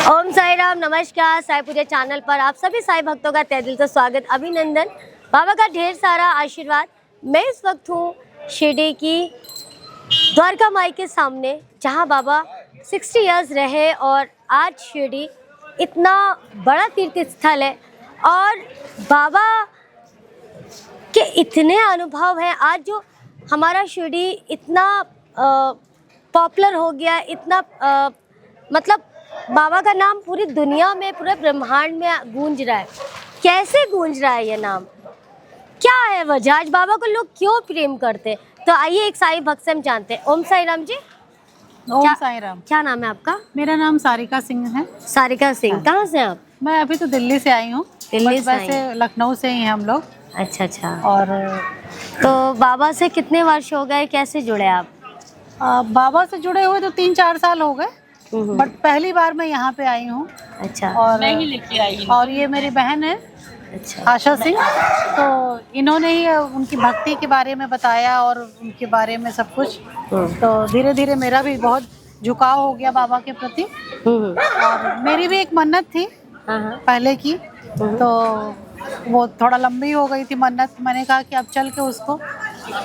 ओम साई राम, नमस्कार। साई पूजा चैनल पर आप सभी साई भक्तों का तहे दिल से स्वागत, अभिनंदन। बाबा का ढेर सारा आशीर्वाद। मैं इस वक्त हूँ शिरडी की द्वारका माई के सामने, जहाँ बाबा 60 इयर्स रहे और आज शिरडी इतना बड़ा तीर्थ स्थल है और बाबा के इतने अनुभव हैं। आज जो हमारा शिरडी इतना पॉपुलर हो गया, इतना मतलब बाबा का नाम पूरी दुनिया में, पूरे ब्रह्मांड में गूंज रहा है। कैसे गूंज रहा है ये नाम? क्या है वजह? आज बाबा को लोग क्यों प्रेम करते हैं? तो आइए एक साई भक्त से हम जानते हैं। ओम साई राम जी। ओम साई राम। क्या नाम है आपका? मेरा नाम सारिका सिंह है। सारिका सिंह। कहाँ से हैं आप? मैं अभी तो दिल्ली से आई हूँ। दिल्ली से वैसे लखनऊ से ही हैं हम लोग। अच्छा अच्छा। और तो बाबा से कितने वर्ष हो गए, कैसे जुड़े आप? बाबा से जुड़े हुए तो 3-4 साल हो गए, बट पहली बार मैं यहाँ पे आई हूँ। अच्छा। और मैं ही लेके आई हूँ। और ये मेरी बहन है अच्छा। आशा सिंह। तो इन्होंने ही उनकी भक्ति के बारे में बताया और उनके बारे में सब कुछ। तो धीरे धीरे मेरा भी बहुत झुकाव हो गया बाबा के प्रति। और मेरी भी एक मन्नत थी पहले की, तो वो थोड़ा लंबी हो गई थी मन्नत। मैंने कहा कि अब चल के उसको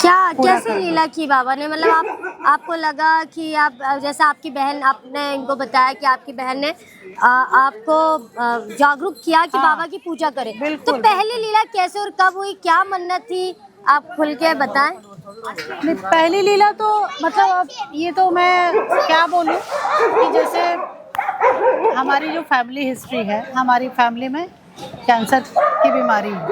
कैसे लीला की बाबा ने? मतलब आपको लगा कि आप, जैसे आपकी बहन, आपने इनको बताया कि आपकी बहन ने आपको जागरूक किया कि बाबा की पूजा करें। तो पहली लीला कैसे और कब हुई? क्या मन्नत थी? आप खुल के बताएं। पहली लीला तो मतलब अब ये तो मैं क्या बोलूं कि जैसे हमारी जो फैमिली हिस्ट्री है, हमारी फैमिली में कैंसर की बीमारी है।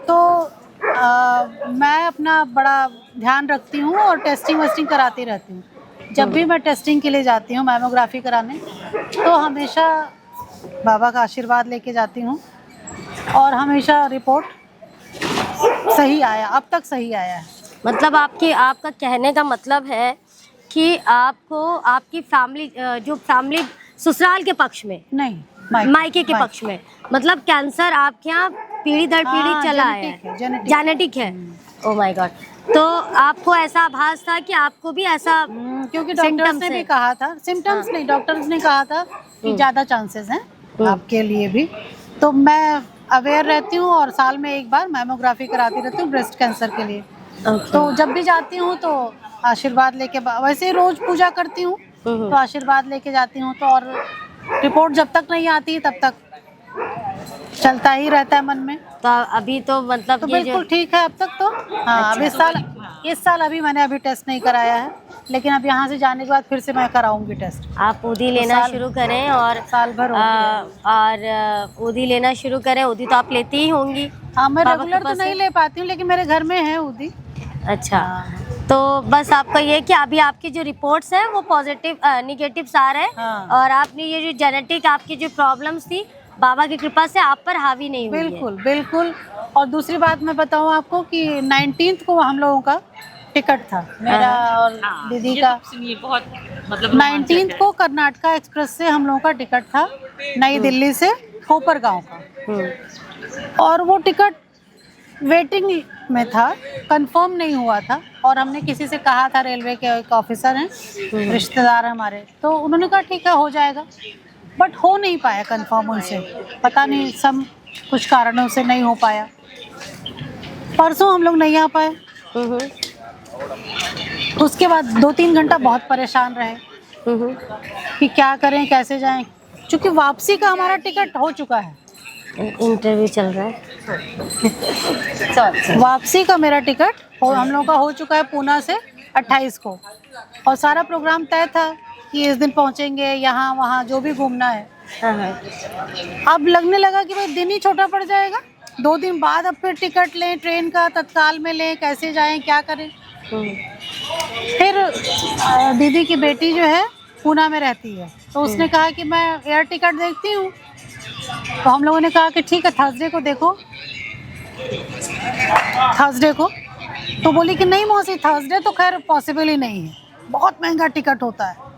तो मैं अपना बड़ा ध्यान रखती हूँ और टेस्टिंग वेस्टिंग कराती रहती हूँ। जब भी मैं टेस्टिंग के लिए जाती हूँ, मैमोग्राफी कराने, तो हमेशा बाबा का आशीर्वाद लेके जाती हूँ और हमेशा रिपोर्ट सही आया, अब तक सही आया है। मतलब आपका कहने का मतलब है कि आपको आपकी फैमिली, जो फैमिली ससुराल के पक्ष में नहीं, मायके के पक्ष में, मतलब कैंसर आपके यहाँ पीढ़ी दर पीढ़ी चला है, जेनेटिक है। Oh my God. तो आपको ऐसा आभास था कि आपको भी ऐसा, क्योंकि डॉक्टर्स ने भी कहा था, सिम्टम्स नहीं, डॉक्टर्स ने कहा था कि ज़्यादा चांसेस हैं आपके लिए भी। तो मैं अवेयर रहती हूँ और साल में एक बार मैमोग्राफी कराती रहती हूँ ब्रेस्ट कैंसर के लिए। तो जब भी जाती हूँ तो आशीर्वाद लेके, वैसे ही रोज पूजा करती हूँ तो आशीर्वाद लेके जाती हूँ। तो और रिपोर्ट जब तक नहीं आती तब तक चलता ही रहता है मन में। तो अभी तो मतलब तो बिल्कुल ठीक है अब तक तो। हाँ, अब इस साल अभी मैंने अभी टेस्ट नहीं कराया है, लेकिन अब यहाँ से जाने के बाद फिर से मैं कराऊंगी टेस्ट। आप ऊदी लेना शुरू करें और साल भर और ऊदी लेना शुरू करें। ऊदी तो आप लेती ही होंगी? हाँ, मैं रेगुलर तो नहीं ले पाती हूँ, लेकिन मेरे घर में है ऊदी। अच्छा। तो बस आपका ये कि अभी आपकी जो रिपोर्ट्स हैं वो पॉजिटिव निगेटिव आ रहे हैं। और आपने ये जो जेनेटिक आपकी जो प्रॉब्लम्स थी, बाबा की कृपा से आप पर हावी नहीं हुई है। बिल्कुल बिल्कुल। और दूसरी बात मैं बताऊँ आपको कि 19th को हम लोगों का टिकट था, मेरा और दीदी का। बहुत मतलब 19th को कर्नाटका एक्सप्रेस से हम लोगों का टिकट था, नई दिल्ली से कोपरगांव का। और वो टिकट वेटिंग में था, कंफर्म नहीं हुआ था। और हमने किसी से कहा था, रेलवे के एक ऑफिसर हैं, रिश्तेदार हमारे, तो उन्होंने कहा ठीक है हो जाएगा, बट हो नहीं पाया कंफर्म उनसे। पता नहीं सब कुछ कारणों से नहीं हो पाया। परसों हम लोग नहीं आ पाए। उसके बाद 2-3 घंटा बहुत परेशान रहे कि क्या करें, कैसे जाएं, क्योंकि वापसी का हमारा टिकट हो चुका है। इंटरव्यू चल रहा है। वापसी का मेरा टिकट हम लोगों का हो चुका है पूना से 28 को। और सारा प्रोग्राम तय था कि इस दिन पहुंचेंगे, यहाँ वहाँ जो भी घूमना है। अब लगने लगा कि भाई दिन ही छोटा पड़ जाएगा। 2 दिन बाद अब फिर टिकट लें, ट्रेन का तत्काल में लें, कैसे जाएं, क्या करें। फिर दीदी की बेटी जो है पूना में रहती है, तो उसने कहा कि मैं एयर टिकट देखती हूँ। तो हम लोगों ने कहा कि ठीक है, थर्सडे को देखो, थर्सडे को। तो बोली कि नहीं मौसी, थर्सडे तो खैर पॉसिबल ही नहीं है, बहुत महंगा टिकट होता है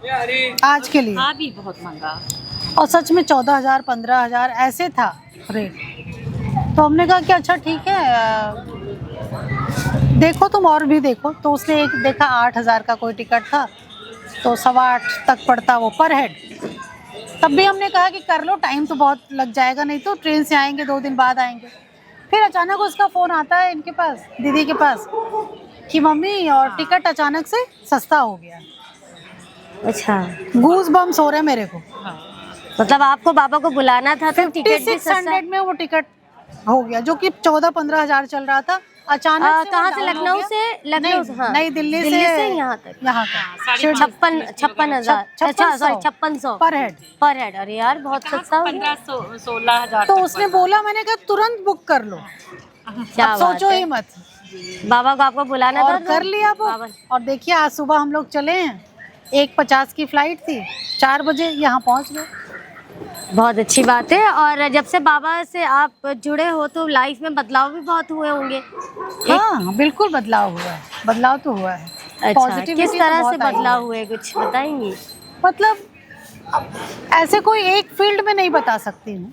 आज के लिए। हाँ, भी बहुत महंगा। और सच में 14,000 15,000 ऐसे था रेट। तो हमने कहा कि अच्छा ठीक है, देखो तुम और भी देखो। तो उसने एक देखा, 8,000 का कोई टिकट था, तो 8.25 तक पड़ता वो पर हेड। तब भी हमने कहा कि कर लो, टाइम तो बहुत लग जाएगा, नहीं तो ट्रेन से आएंगे 2 दिन बाद आएंगे। फिर अचानक उसका फ़ोन आता है इनके पास, दीदी के पास, कि मम्मी और टिकट अचानक से सस्ता हो गया। अच्छा, गूज बम्स हो रहे हैं मेरे को। हाँ। मतलब आपको बाबा को बुलाना था तो टिकट भी सस्ता। 5600 में वो टिकट हो गया, जो कि 14-15 हज़ार चल रहा था। अचानक कहाँ से? लखनऊ से? लखनऊ से, हाँ, नई दिल्ली से यहाँ तक, यहाँ का 56 हजार, अच्छा सॉरी 5600 पर हेड। पर हेड। अरे यार बहुत सस्ता हो गया। 1500-16,000 तो उसने बोला, मैंने कहा तुरंत बुक कर लो, क्या अब बात सोचो है। ही मत। बाबा को आपको बुलाना था और तो कर लिया बुक। बाबा। और देखिए आज सुबह हम लोग चले हैं, 1:50 की फ्लाइट थी, 4 बजे यहाँ पहुँच गए। बहुत अच्छी बात है। और जब से बाबा से आप जुड़े हो तो लाइफ में बदलाव भी बहुत हुए होंगे। हाँ बिल्कुल बदलाव हुआ है, बदलाव तो हुआ है। अच्छा, Positivity किस तो तरह बहुत से आई है। बदलाव हुए, कुछ बताएंगी? मतलब अब ऐसे कोई एक फील्ड में नहीं बता सकती हूँ।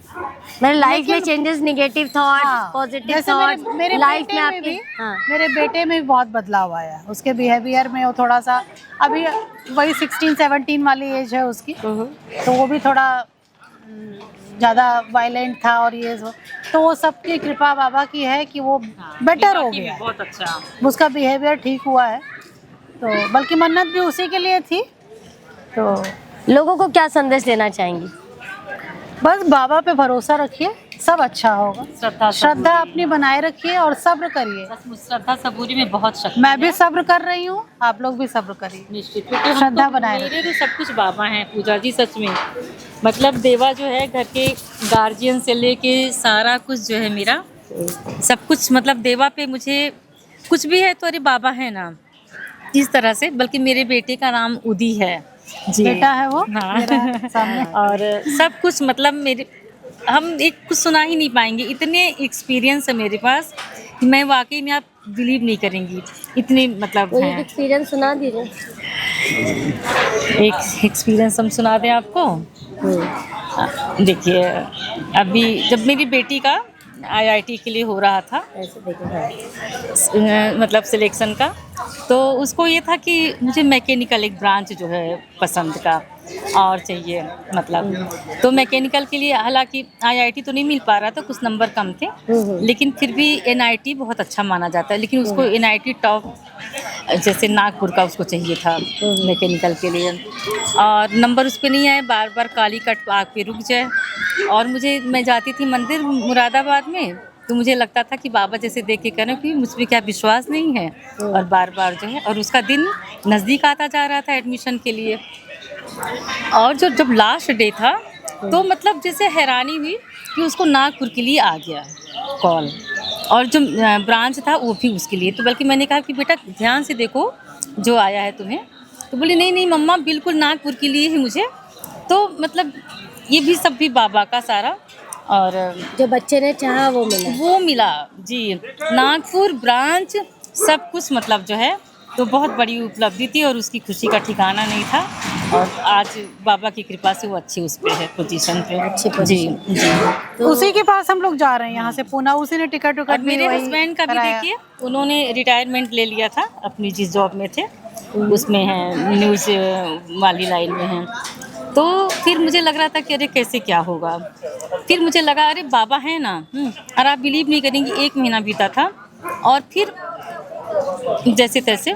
मेरे लाइफ में लेकिन- चेंजेस, निगेटिव थॉट्स, हाँ, पॉजिटिव जैसे थॉट्स मेरे लाइफ बेटे में में आपके। भी, हाँ, मेरे बेटे में भी बहुत बदलाव आया है। उसके बिहेवियर में वो थोड़ा सा, अभी वही 16-17 वाली एज है उसकी, तो वो भी थोड़ा ज़्यादा वायलेंट था और ये सब। तो वो सबकी कृपा बाबा की है कि वो बेटर हो गया है। बहुत अच्छा। उसका बिहेवियर ठीक हुआ है। तो बल्कि मन्नत भी उसी के लिए थी। तो लोगों को क्या संदेश देना चाहेंगी? बस बाबा पे भरोसा रखिए, सब अच्छा होगा। श्रद्धा अपनी बनाए रखिए और सब्र करिए। श्रद्धा सबूरी में बहुत शक्ति मैं भी सब्र कर रही हूँ, आप लोग भी सब्र करिए। निश्चित, क्योंकि हम श्रद्धा तो, बनाए मेरे तो सब कुछ बाबा हैं पूजा जी, सच में। मतलब देवा जो है, घर के गार्जियन से लेके सारा कुछ जो है मेरा, सब कुछ मतलब देवा पे मुझे कुछ भी है तो अरे बाबा है ना, इस तरह से। बल्कि मेरे बेटे का नाम उदी है जी, बेटा है वो हाँ। मेरा सामने। और सब कुछ मतलब मेरे, हम एक कुछ सुना ही नहीं पाएंगे, इतने एक्सपीरियंस है मेरे पास कि मैं वाकई में, आप बिलीव नहीं करेंगी, इतने मतलब एक हैं। एक्सपीरियंस सुना दीजिए। एक एक्सपीरियंस हम सुना दें आपको। देखिए, अभी जब मेरी बेटी का IIT के लिए हो रहा था, ऐसे देखो, मतलब सिलेक्शन का, तो उसको ये था कि मुझे मैकेनिकल एक ब्रांच जो है पसंद का और चाहिए, मतलब तो मैकेनिकल के लिए हालांकि IIT तो नहीं मिल पा रहा था, कुछ नंबर कम थे, लेकिन फिर भी NIT बहुत अच्छा माना जाता है। लेकिन उसको NIT टॉप जैसे नागपुर का उसको चाहिए था मैकेनिकल के लिए, और नंबर उस पर नहीं आए, बार बार काली कट आके रुक जाए। और मैं जाती थी मंदिर मुरादाबाद में, तो मुझे लगता था कि बाबा जैसे देख के कह रहे हैं कि मुझ पर क्या विश्वास नहीं है, और बार बार जो है। और उसका दिन नज़दीक आता जा रहा था एडमिशन के लिए, और जब लास्ट डे था तो मतलब जैसे हैरानी हुई कि उसको नागपुर के लिए आ गया कॉल, और जो ब्रांच था वो भी उसके लिए। तो बल्कि मैंने कहा कि बेटा ध्यान से देखो जो आया है तुम्हें। तो बोली नहीं नहीं मम्मा, बिल्कुल नागपुर के लिए ही मुझे। तो मतलब ये भी सब भी बाबा का सारा, और जो बच्चे ने चाहा वो मिला जी, नागपुर ब्रांच सब कुछ मतलब जो है, तो बहुत बड़ी उपलब्धि थी और उसकी खुशी का ठिकाना नहीं था। और आज बाबा की कृपा से वो अच्छी उस पे है, पोजीशन पे, अच्छी जी पोजीशन। जी। तो उसी के पास हम लोग जा रहे हैं यहाँ से पूना, उसी ने टिकट और मेरे वही हस्बैंड का भी कराया। देखिए, उन्होंने रिटायरमेंट ले लिया था अपनी जिस जॉब में थे, उसमें हैं, न्यूज़ वाली लाइन में हैं। तो फिर मुझे लग रहा था कि अरे कैसे क्या होगा। फिर मुझे लगा अरे बाबा है ना। और आप बिलीव नहीं करेंगी, 1 महीना बीता था और फिर जैसे तैसे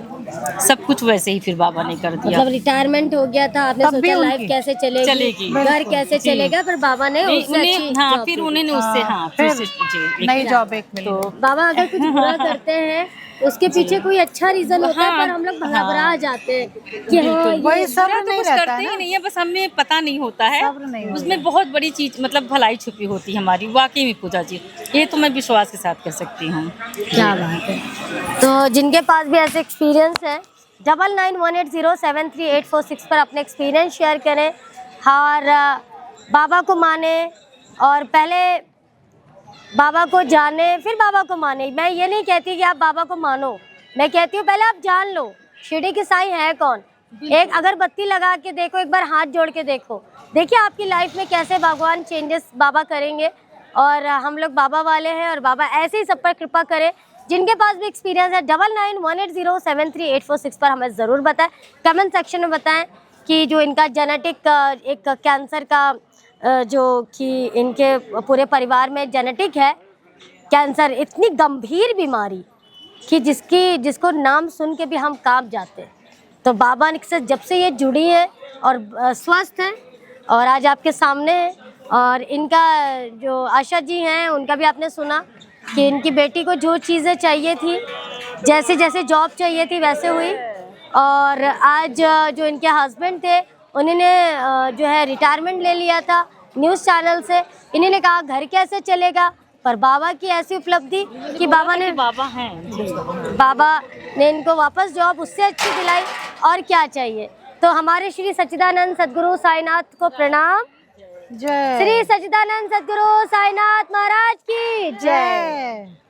सब कुछ वैसे ही फिर बाबा ने कर दिया। मतलब रिटायरमेंट हो गया था, आपने तब भी सोचा लाइफ उनकी कैसे चलेगी, घर बिल्कुल, कैसे जी। चलेगा, पर बाबा ने नहीं, उससे अच्छी उन्हें हाँ job फिर दी। उन्होंने उससे हाँ फिर से जी नई जॉब एक मिली। तो बाबा अगर कुछ बुरा करते हैं उसके पीछे कोई अच्छा रीजन होता है, हाँ, पर हम लोग हाँ। घबरा जाते हैं कि हाँ वही ये सब्र बुरा तो नहीं कुछ रहता करते है ही ना। नहीं है, बस हमें पता नहीं होता है, सब्र नहीं होता। उसमें बहुत बड़ी चीज मतलब भलाई छुपी होती है हमारी, वाकई में पूजा जी, ये तो मैं विश्वास के साथ कह सकती हूँ। क्या बात है। तो जिनके पास भी ऐसे एक्सपीरियंस है 9918073846 पर अपने एक्सपीरियंस शेयर करें और बाबा को माने, और पहले बाबा को जाने फिर बाबा को माने। मैं ये नहीं कहती कि आप बाबा को मानो, मैं कहती हूँ पहले आप जान लो शिरडी की साईं है कौन। एक अगरबत्ती लगा के देखो, एक बार हाथ जोड़ के देखो, देखिए आपकी लाइफ में कैसे भगवान चेंजेस बाबा करेंगे। और हम लोग बाबा वाले हैं और बाबा ऐसे ही सब पर कृपा करें। जिनके पास भी एक्सपीरियंस है 9918073846 पर हमें ज़रूर बताएं, कमेंट सेक्शन में बताएं कि जो इनका जेनेटिक एक कैंसर का जो कि इनके पूरे परिवार में जेनेटिक है कैंसर, इतनी गंभीर बीमारी कि जिसको नाम सुन के भी हम कांप जाते हैं। तो बाबा से जब से ये जुड़ी है और स्वस्थ है और आज आपके सामने है। और इनका जो आशा जी हैं उनका भी आपने सुना कि इनकी बेटी को जो चीज़ें चाहिए थी, जैसे जैसे जॉब चाहिए थी वैसे हुई। और आज जो इनके हस्बैंड थे उन्होंने जो है रिटायरमेंट ले लिया था न्यूज़ चैनल से। इन्होंने कहा घर कैसे चलेगा, पर बाबा की ऐसी उपलब्धि कि बाबा ने इनको वापस जॉब उससे अच्छी दिलाई, और क्या चाहिए। तो हमारे श्री सच्चिदानंद सद्गुरु साईनाथ को प्रणाम। जय श्री सच्चिदानंद सद्गुरु साईनाथ महाराज की जय।